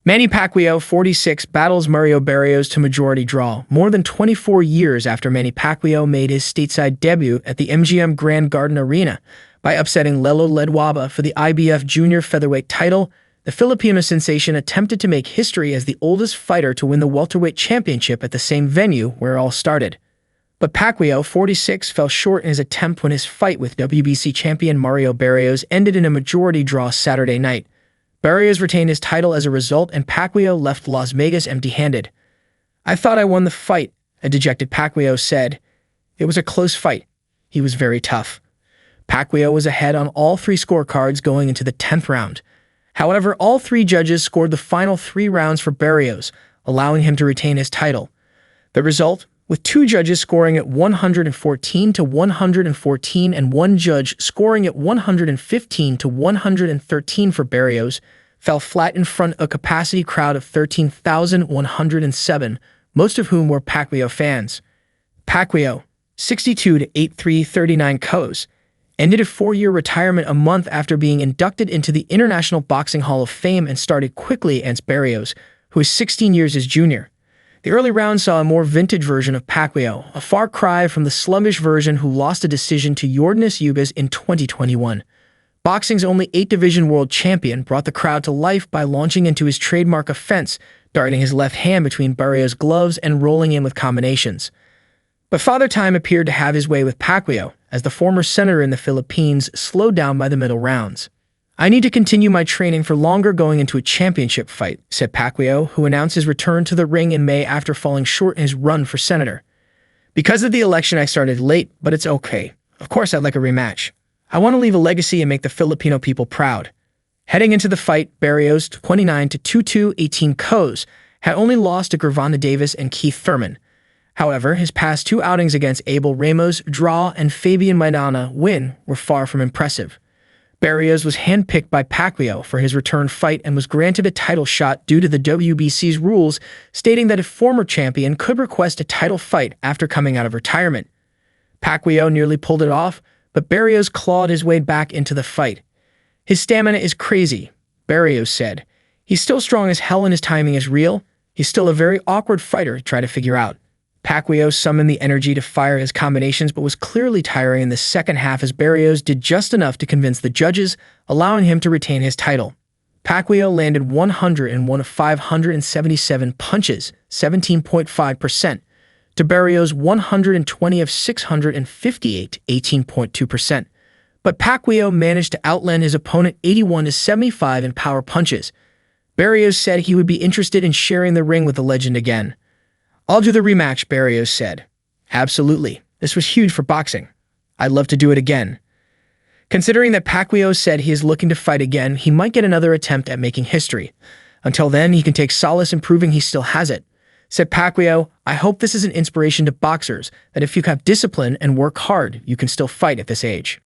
Manny Pacquiao, 46, battles Mario Barrios to majority draw, more than 24 years after Manny Pacquiao made his stateside debut at the MGM Grand Garden Arena by upsetting Lehlo Ledwaba for the IBF junior featherweight title. The Filipino sensation attempted to make history as the oldest fighter to win the welterweight championship at the same venue where it all started. But Pacquiao, 46, fell short in his attempt when his fight with WBC champion Mario Barrios ended in a majority draw Saturday night. Barrios retained his title as a result, and Pacquiao left Las Vegas empty-handed. "I thought I won the fight," a dejected Pacquiao said. "It was a close fight. He was very tough." Pacquiao was ahead on all three scorecards going into the 10th round. However, all three judges scored the final 3 rounds for Barrios, allowing him to retain his title. The result, with 2 judges scoring at 114 to 114 and 1 judge scoring at 115 to 113 for Barrios, fell flat in front of a capacity crowd of 13,107, most of whom were Pacquiao fans. Pacquiao, 62 to 83, 39 KOs, ended a 4-year retirement a month after being inducted into the International Boxing Hall of Fame and started quickly against Barrios, who is 16 years his junior. The early round saw a more vintage version of Pacquiao, a far cry from the sluggish version who lost a decision to Yordenis Ugas in 2021. Boxing's only 8-division world champion brought the crowd to life by launching into his trademark offense, darting his left hand between Barrios' gloves and rolling in with combinations. But Father Time appeared to have his way with Pacquiao, as the former senator in the Philippines slowed down by the middle rounds. "I need to continue my training for longer going into a championship fight," said Pacquiao, who announced his return to the ring in May after falling short in his run for senator. "Because of the election, I started late, but it's okay. Of course, I'd like a rematch. I want to leave a legacy and make the Filipino people proud." Heading into the fight, Barrios, 29 to 22, 18 KOs, had only lost to Gervonta Davis and Keith Thurman. However, his past 2 outings against Abel Ramos, draw, and Fabian Maidana, win, were far from impressive. Barrios was handpicked by Pacquiao for his return fight and was granted a title shot due to the WBC's rules, stating that a former champion could request a title fight after coming out of retirement. Pacquiao nearly pulled it off, but Barrios clawed his way back into the fight. "His stamina is crazy," Barrios said. "He's still strong as hell and his timing is real. He's still a very awkward fighter to try to figure out." Pacquiao summoned the energy to fire his combinations but was clearly tiring in the second half as Barrios did just enough to convince the judges, allowing him to retain his title. Pacquiao landed 101 of 577 punches, 17.5%, to Barrios' 120 of 658, 18.2%. But Pacquiao managed to outland his opponent 81 to 75 in power punches. Barrios said he would be interested in sharing the ring with the legend again. "I'll do the rematch," Barrios said. "Absolutely. This was huge for boxing. I'd love to do it again." Considering that Pacquiao said he is looking to fight again, he might get another attempt at making history. Until then, he can take solace in proving he still has it. Said Pacquiao, "I hope this is an inspiration to boxers, that if you have discipline and work hard, you can still fight at this age."